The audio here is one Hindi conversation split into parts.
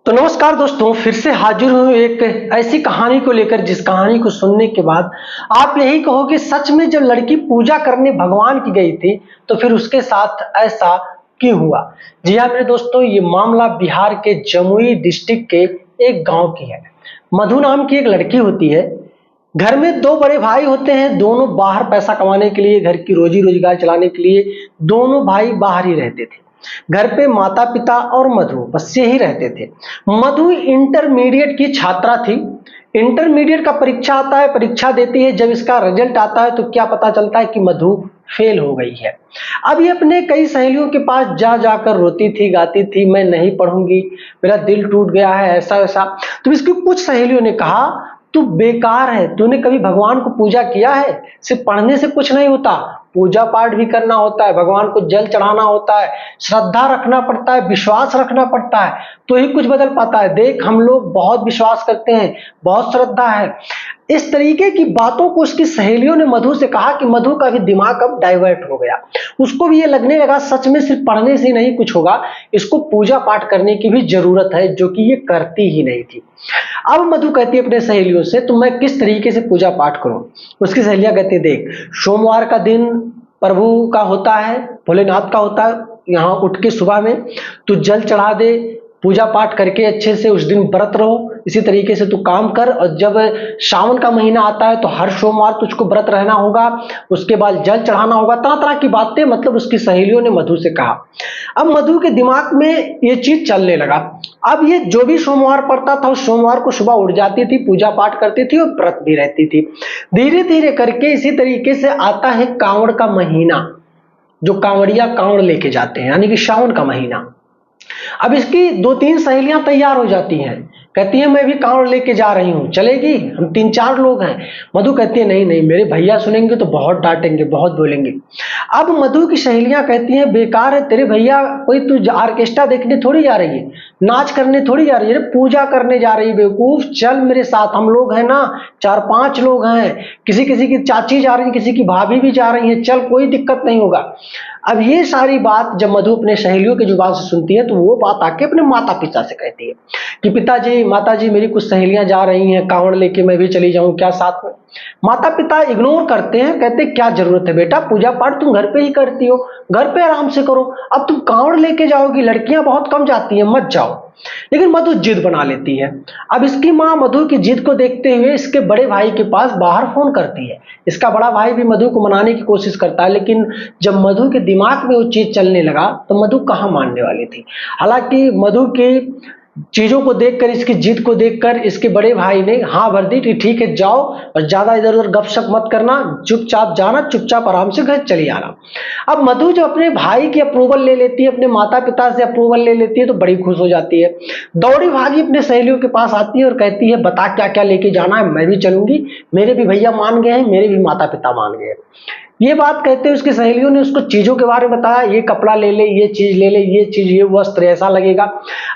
तो नमस्कार दोस्तों, फिर से हाजिर हूँ एक ऐसी कहानी को लेकर जिस कहानी को सुनने के बाद आप यही कहोगे सच में जब लड़की पूजा करने भगवान की गई थी तो फिर उसके साथ ऐसा क्यों हुआ। जी हाँ मेरे दोस्तों, ये मामला बिहार के जमुई डिस्ट्रिक्ट के एक गांव की है। मधु नाम की एक लड़की होती है। घर में दो बड़े भाई होते हैं, दोनों बाहर पैसा कमाने के लिए, घर की रोजी रोजगार चलाने के लिए दोनों भाई बाहर ही रहते थे। घर पे माता पिता और मधु बस यही रहते थे। मधु इंटरमीडिएट की छात्रा थी। इंटरमीडिएट का परीक्षा आता है, परीक्षा देती है। जब इसका रिजल्ट आता है तो क्या पता चलता है कि मधु फेल हो गई है। अब ये अपने कई सहेलियों के पास जा जाकर रोती थी, गाती थी, मैं नहीं पढ़ूंगी, मेरा दिल टूट गया है, ऐसा वैसा। तो इसकी कुछ सहेलियों ने कहा तू बेकार है, तूने कभी भगवान को पूजा किया है? सिर्फ पढ़ने से कुछ नहीं होता, पूजा पाठ भी करना होता है, भगवान को जल चढ़ाना होता है, श्रद्धा रखना पड़ता है, विश्वास रखना पड़ता है, तो ही कुछ बदल पाता है। देख हम लोग बहुत विश्वास करते हैं, बहुत श्रद्धा है। इस तरीके की बातों को उसकी सहेलियों ने मधु से कहा कि मधु का भी दिमाग अब डाइवर्ट हो गया। उसको भी ये लगने लगा सच में सिर्फ पढ़ने से नहीं कुछ होगा, इसको पूजा पाठ करने की भी जरूरत है, जो कि ये करती ही नहीं थी। अब मधु कहती है अपने सहेलियों से तो मैं किस तरीके से पूजा पाठ करूं। उसकी सहेलियां कहती है देख, सोमवार का दिन प्रभु का होता है, भोलेनाथ का होता है। यहाँ उठ के सुबह में तू जल चढ़ा दे, पूजा पाठ करके अच्छे से उस दिन व्रत रहो, इसी तरीके से तू काम कर। और जब सावन का महीना आता है तो हर सोमवार तुझको व्रत रहना होगा, उसके बाद जल चढ़ाना होगा। तरह तरह की बातें मतलब उसकी सहेलियों ने मधु से कहा। अब मधु के दिमाग में ये चीज चलने लगा। अब ये जो भी सोमवार पड़ता था उस सोमवार को सुबह उठ जाती थी, पूजा पाठ करती थी और व्रत भी रहती थी। धीरे धीरे करके इसी तरीके से आता है कांवड़ का महीना, जो कांवड़िया कांवड़ लेके जाते हैं, यानी कि सावन का महीना। अब इसकी दो तीन सहेलियां तैयार हो जाती हैं, कहती है मैं भी कांवड़ लेके जा रही हूँ, चलेगी? हम तीन चार लोग हैं। मधु कहती है नहीं नहीं, मेरे भैया सुनेंगे तो बहुत डांटेंगे, बहुत बोलेंगे। अब मधु की सहेलियां कहती हैं बेकार है, तेरे भैया कोई तू ऑर्केस्ट्रा देखने थोड़ी जा रही है, नाच करने थोड़ी जा रही है, पूजा करने जा रही है बेवकूफ, चल मेरे साथ, हम लोग हैं ना, चार पांच लोग हैं, किसी किसी की चाची जा रही है, किसी की भाभी भी जा रही है, चल कोई दिक्कत नहीं होगा। अब ये सारी बात जब मधु अपने सहेलियों की जुबान से सुनती है तो वो बात आके अपने माता पिता से कहती है कि पिताजी माताजी मेरी कुछ सहेलियां जा रही हैं कांवड़ लेके, मैं भी चली जाऊं क्या साथ में? माता पिता इग्नोर करते हैं, कहते क्या जरूरत है बेटा, पूजा पाठ तुम घर पे ही करती हो, घर पे आराम से करो, अब तुम कांवड़ लेके जाओगी, लड़कियां बहुत कम जाती हैं, मत जाओ। लेकिन मधु जिद बना लेती है। अब इसकी माँ मधु की जिद को देखते हुए इसके बड़े भाई के पास बाहर फोन करती है। इसका बड़ा भाई भी मधु को मनाने की कोशिश करता है, लेकिन जब मधु के दिमाग में वो चीज चलने लगा तो मधु कहाँ मानने वाली थी। हालांकि मधु की चीजों को देखकर, इसकी जिद को देखकर इसके बड़े भाई ने हाँ भर दी कि ठीक है जाओ, और ज्यादा इधर उधर गपशप मत करना, चुपचाप जाना, चुपचाप आराम से घर चली आना। अब मधु जो अपने भाई की अप्रूवल ले लेती है, अपने माता पिता से अप्रूवल ले लेती है, तो बड़ी खुश हो जाती है। दौड़ी भागी अपने सहेलियों के पास आती है और कहती है बता क्या क्या लेके जाना है, मैं भी चलूंगी, मेरे भी भैया मान गए हैं, मेरे भी माता पिता मान गए हैं। ये बात कहते हैं उसकी सहेलियों ने उसको चीजों के बारे में बताया, ये कपड़ा ले ले, ये चीज ले ले, ये चीज, ये वस्त्र ऐसा लगेगा।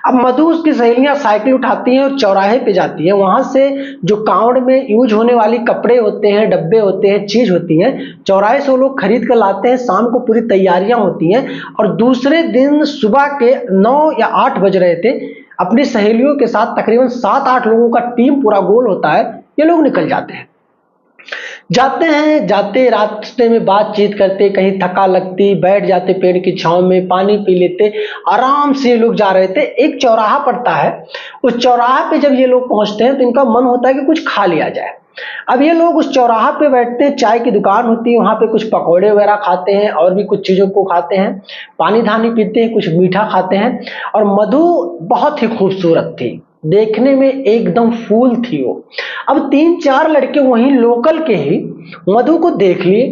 अब मधु उसकी सहेलियां साइकिल उठाती हैं और चौराहे पे जाती हैं। वहां से जो कांवड़ में यूज होने वाली कपड़े होते हैं, डब्बे होते हैं, चीज होती हैं, चौराहे से वो लोग खरीद कर लाते हैं। शाम को पूरी तैयारियां होती हैं और दूसरे दिन सुबह के 9 या 8 बज रहे थे, अपनी सहेलियों के साथ तकरीबन 7-8 लोगों का टीम पूरा गोल होता है, ये लोग निकल जाते हैं। जाते हैं, जाते रास्ते में बातचीत करते, कहीं थका लगती बैठ जाते पेड़ की छांव में, पानी पी लेते, आराम से लोग जा रहे थे। एक चौराहा पड़ता है, उस चौराहा पे जब ये लोग पहुंचते हैं तो इनका मन होता है कि कुछ खा लिया जाए। अब ये लोग उस चौराहा पे बैठते हैं, चाय की दुकान होती है, वहां पे कुछ पकौड़े वगैरह खाते हैं और भी कुछ चीजों को खाते हैं, पानी धानी पीते हैं, कुछ मीठा खाते हैं। और मधु बहुत ही खूबसूरत थी, देखने में एकदम फूल थी वो। अब 3-4 लड़के वहीं लोकल के ही मधु को देख लिए।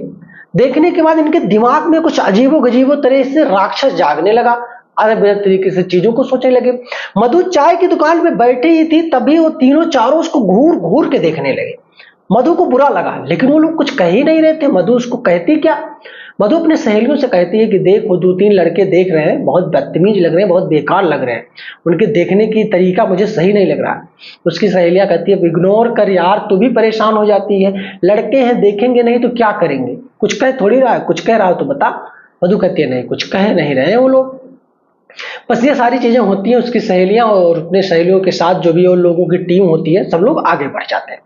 देखने के बाद इनके दिमाग में कुछ अजीबो गजीबो तरह से राक्षस जागने लगा, अलग अलग तरीके से चीजों को सोचने लगे। मधु चाय की दुकान पे बैठी ही थी, तभी वो तीनों चारों उसको घूर घूर के देखने लगे। मधु को बुरा लगा, लेकिन वो लोग कुछ कह ही नहीं रहे थे। मधु उसको कहती क्या? मधु अपने सहेलियों से कहती है कि देख वो 2-3 लड़के देख रहे हैं, बहुत बदतमीज लग रहे हैं, बहुत बेकार लग रहे हैं, उनके देखने की तरीका मुझे सही नहीं लग रहा है। उसकी सहेलियां कहती है इग्नोर कर यार, तू भी परेशान हो जाती है, लड़के हैं देखेंगे नहीं तो क्या करेंगे, कुछ कह थोड़ी रहा है, कुछ कह रहा हो तो बता। मधु कहती है नहीं, कुछ कह नहीं रहे हैं वो लोग। बस ये सारी चीजें होती हैं, उसकी सहेलियां और अपने सहेलियों के साथ जो भी और लोगों की टीम होती है, सब लोग आगे बढ़ जाते हैं।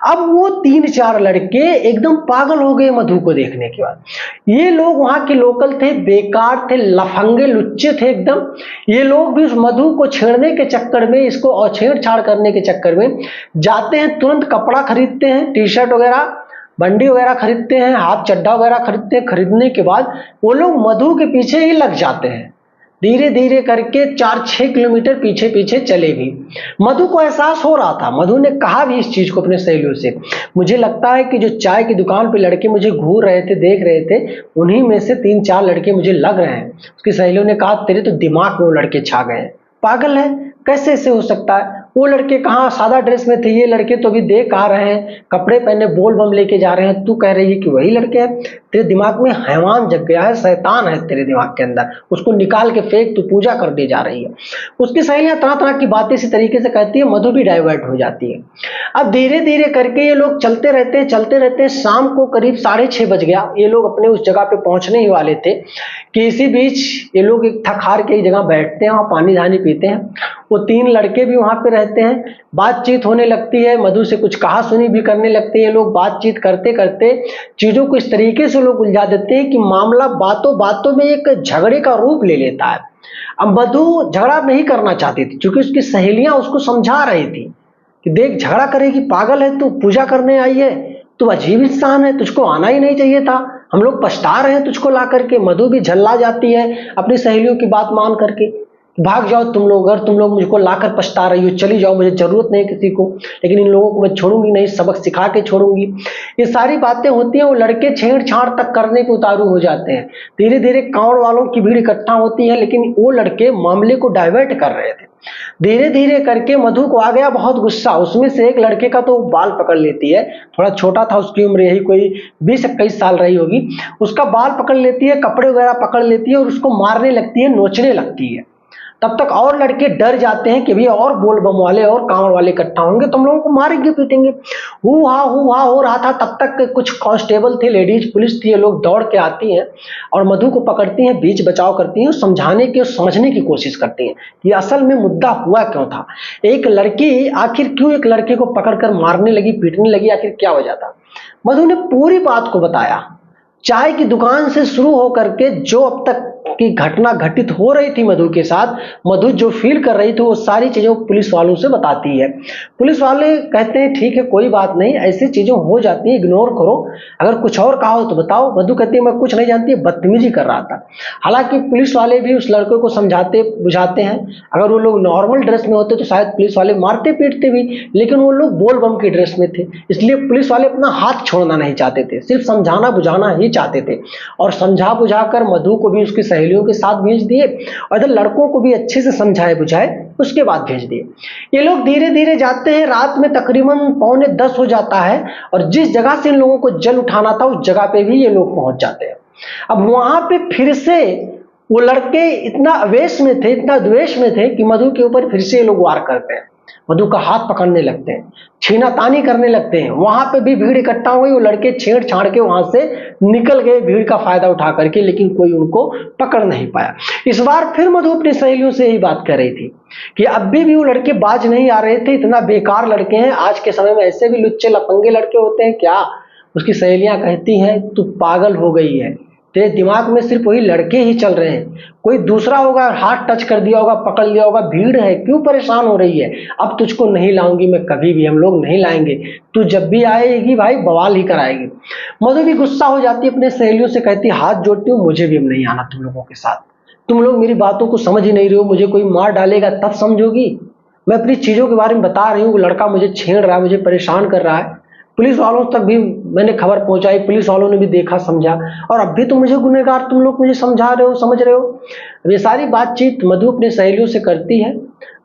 अब वो 3-4 लड़के एकदम पागल हो गए मधु को देखने के बाद। ये लोग वहां के लोकल थे, बेकार थे, लफंगे लुच्चे थे एकदम। ये लोग भी उस मधु को छेड़ने के चक्कर में, इसको और छेड़छाड़ करने के चक्कर में जाते हैं, तुरंत कपड़ा खरीदते हैं, टी शर्ट वगैरह, बंडी वगैरह खरीदते हैं, हाफ चड्डा वगैरह खरीदते हैं। खरीदने के बाद वो लोग मधु के पीछे ही लग जाते हैं। धीरे धीरे करके 4-6 किलोमीटर पीछे पीछे चले भी। मधु को एहसास हो रहा था, मधु ने कहा भी इस चीज को अपने सहेलियों से, मुझे लगता है कि जो चाय की दुकान पे लड़के मुझे घूर रहे थे, देख रहे थे, उन्हीं में से 3-4 लड़के मुझे लग रहे हैं। उसकी सहेलियों ने कहा, तेरे तो दिमाग में वो लड़के छा गए हैं, पागल है, कैसे ऐसे हो सकता है? वो लड़के कहाँ सादा ड्रेस में थे, ये लड़के तो अभी देख आ रहे हैं, कपड़े पहने बोल बम लेके जा रहे हैं, तू कह रही है कि वही लड़के हैं? तेरे दिमाग में हैवान जग गया है, शैतान है तेरे दिमाग के अंदर, उसको निकाल के फेंक, तू पूजा कर दी जा रही है। उसकी सहेलियां तरह तरह की बातें इसी तरीके से कहती है, मधु भी डाइवर्ट हो जाती है। अब धीरे धीरे करके ये लोग चलते रहते हैं, चलते रहते हैं। शाम को करीब 6:30 बज गया। ये लोग अपने उस जगह पे पहुंचने ही वाले थे कि इसी बीच ये लोग एक थक हार के एक जगह बैठते हैं, वहां पानी धानी पीते हैं। वो 3 लड़के भी वहां पे रहते हैं, बातचीत होने लगती है, मधु से कुछ कहा सुनी भी करने लगते हैं। लोग बातचीत करते करते चीजों को इस तरीके से लोग उलझा देते हैं कि मामला बातों बातों में एक झगड़े का रूप ले लेता है। अब मधु झगड़ा नहीं करना चाहती थी, क्योंकि उसकी सहेलियां उसको समझा रही थी कि देख, झगड़ा करेगी, पागल है तू, पूजा करने आई है, तू अजीब इंसान है, तुझको आना ही नहीं चाहिए था, हम लोग पछता रहे हैं तुझको ला करके। मधु भी झल्ला जाती है अपनी सहेलियों की बात मान करके, भाग जाओ तुम लोग, अगर तुम लोग मुझको लाकर पछता रही हो, चली जाओ, मुझे जरूरत नहीं किसी को, लेकिन इन लोगों को मैं छोड़ूंगी नहीं, सबक सिखा के छोड़ूंगी। ये सारी बातें होती हैं। वो लड़के छेड़छाड़ तक करने पे उतारू हो जाते हैं। धीरे धीरे कांवड़ वालों की भीड़ इकट्ठा होती है, लेकिन वो लड़के मामले को डाइवर्ट कर रहे थे। धीरे धीरे करके मधु को आ गया बहुत गुस्सा। उसमें से एक लड़के का तो बाल पकड़ लेती है, थोड़ा छोटा था, उसकी उम्र यही कोई 20-21 साल रही होगी। उसका बाल पकड़ लेती है, कपड़े वगैरह पकड़ लेती है और उसको मारने लगती है, नोचने लगती है। तब तक और लड़के डर जाते हैं कि भैया और बोल बम वाले और कांवड़ वाले इकट्ठा होंगे तो हम लोगों को मारेंगे पीटेंगे। हु हा हो रहा था। तब तक कुछ कांस्टेबल थे, लेडीज पुलिस थी, ये लोग दौड़ के आती हैं और मधु को पकड़ती हैं, बीच बचाव करती हैं, समझाने की और समझने की कोशिश करती हैं कि असल में मुद्दा हुआ क्यों था। एक लड़की आखिर क्यों एक लड़के को पकड़कर मारने लगी, पीटने लगी, आखिर क्या वजह था। मधु ने पूरी बात को बताया, चाय की दुकान से शुरू होकर के जो अब तक की घटना घटित हो रही थी मधु के साथ, मधु जो फील कर रही थी, वो सारी चीजें पुलिस वालों से बताती है। पुलिस वाले कहते हैं ठीक है, कोई बात नहीं, ऐसी चीजें हो जाती है, इग्नोर करो, अगर कुछ और कहा हो तो बताओ। मधु कहती है मैं कुछ नहीं जानती, बदतमीजी कर रहा था। हालांकि पुलिस वाले भी उस लड़के को समझाते बुझाते हैं। अगर वो लोग नॉर्मल ड्रेस में होते तो शायद पुलिस वाले मारते पीटते भी, लेकिन वो लोग बोल बम की ड्रेस में थे, इसलिए पुलिस वाले अपना हाथ छोड़ना नहीं चाहते थे, सिर्फ समझाना बुझाना ही चाहते थे। और समझा बुझाकर मधु को भी उसकी सहेलियों के साथ भेज दिए और इधर लड़कों को भी अच्छे से समझाए बुझाए उसके बाद भेज दिए। ये लोग धीरे धीरे जाते हैं, रात में तकरीबन 9:45 हो जाता है और जिस जगह से इन लोगों को जल उठाना था उस जगह पे भी ये लोग पहुंच जाते हैं। अब वहां पे फिर से वो लड़के इतना आवेश में थे, इतना द्वेष में थे कि मधु के ऊपर फिर से ये लोग वार करते हैं, मधु का हाथ पकड़ने लगते हैं, छीनातानी करने लगते हैं। वहां पे भी भीड़ इकट्ठा हुई, वो लड़के छेड़छाड़ के वहां से निकल गए भीड़ का फायदा उठा करके, लेकिन कोई उनको पकड़ नहीं पाया। इस बार फिर मधु अपनी सहेलियों से यही बात कर रही थी कि अब भी वो लड़के बाज नहीं आ रहे थे, इतना बेकार लड़के हैं, आज के समय में ऐसे भी लुच्चे लफंगे लड़के होते हैं क्या। उसकी सहेलियां कहती हैं तू पागल हो गई है, तेरे दिमाग में सिर्फ वही लड़के ही चल रहे हैं, कोई दूसरा होगा हाथ टच कर दिया होगा, पकड़ लिया होगा, भीड़ है, क्यों परेशान हो रही है। अब तुझको नहीं लाऊंगी मैं कभी भी, हम लोग नहीं लाएंगे, तू जब भी आएगी भाई बवाल ही कराएगी। मधु भी गुस्सा हो जाती है, अपने सहेलियों से कहती हाथ जोड़ती हूँ, मुझे भी नहीं आना तुम लोगों के साथ, तुम लोग मेरी बातों को समझ ही नहीं रहे हो, मुझे कोई मार डालेगा तब समझोगी। मैं अपनी चीजों के बारे में बता रही हूँ, वो लड़का मुझे छेड़ रहा है, मुझे परेशान कर रहा है। पुलिस वालों तक भी मैंने खबर पहुंचाई, पुलिस वालों ने भी देखा समझा, और अब भी तुम मुझे गुनहगार, तुम लोग मुझे समझा रहे हो, समझ रहे हो। अब ये सारी बातचीत मधु अपने सहेलियों से करती है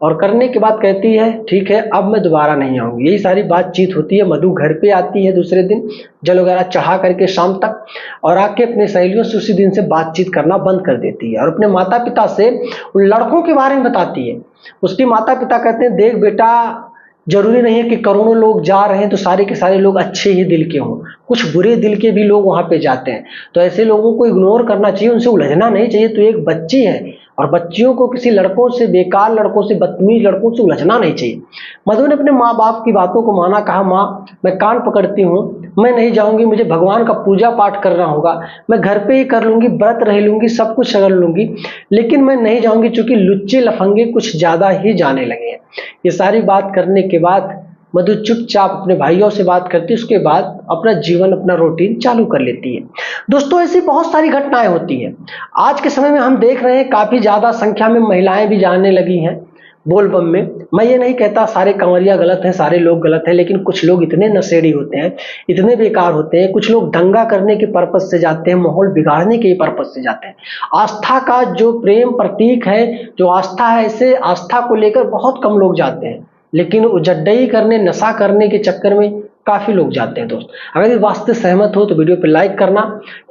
और करने के बाद कहती है ठीक है अब मैं दोबारा नहीं आऊंगी। यही सारी बातचीत होती है। मधु घर पे आती है दूसरे दिन जल वगैरह चढ़ा करके शाम तक, और आके अपने सहेलियों से उसी दिन से बातचीत करना बंद कर देती है और अपने माता पिता से उन लड़कों के बारे में बताती है। उसके माता पिता कहते हैं देख बेटा, जरूरी नहीं है कि करोड़ों लोग जा रहे हैं तो सारे के सारे लोग अच्छे ही दिल के हों, कुछ बुरे दिल के भी लोग वहां पे जाते हैं, तो ऐसे लोगों को इग्नोर करना चाहिए, उनसे उलझना नहीं चाहिए। तो एक बच्ची है और बच्चियों को किसी लड़कों से, बेकार लड़कों से, बदतमीज लड़कों से उलझना नहीं चाहिए। मधु ने अपने माँ बाप की बातों को माना, कहा माँ मैं कान पकड़ती हूँ, मैं नहीं जाऊंगी, मुझे भगवान का पूजा पाठ करना होगा, मैं घर पे ही कर लूंगी, व्रत रह लूंगी, सब कुछ कर लूंगी, लेकिन मैं नहीं जाऊंगी क्योंकि लुच्चे लफंगे कुछ ज्यादा ही जाने लगे हैं। ये सारी बात करने के बाद मधु चुपचाप अपने भाइयों से बात करती है, उसके बाद अपना जीवन, अपना रूटीन चालू कर लेती है। दोस्तों ऐसी बहुत सारी घटनाएं होती हैं। आज के समय में हम देख रहे हैं काफी ज्यादा संख्या में महिलाएं भी जाने लगी हैं बोलबम में। मैं ये नहीं कहता सारे कंवरिया गलत हैं, सारे लोग गलत हैं, लेकिन कुछ लोग इतने नशेड़ी होते हैं, इतने बेकार होते हैं, कुछ लोग दंगा करने के पर्पज से जाते हैं, माहौल बिगाड़ने के पर्पज से जाते हैं। आस्था का जो प्रेम प्रतीक है, जो आस्था है, इसे आस्था को लेकर बहुत कम लोग जाते हैं, लेकिन उजड्डई करने, नशा करने के चक्कर में काफी लोग जाते हैं। दोस्त अगर इस बात से सहमत हो तो वीडियो पे लाइक करना,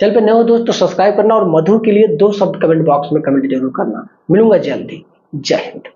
चैनल पे नए हो दोस्त तो सब्सक्राइब करना, और मधु के लिए 2 शब्द कमेंट बॉक्स में कमेंट जरूर करना। मिलूंगा जल्दी। जय हिंद।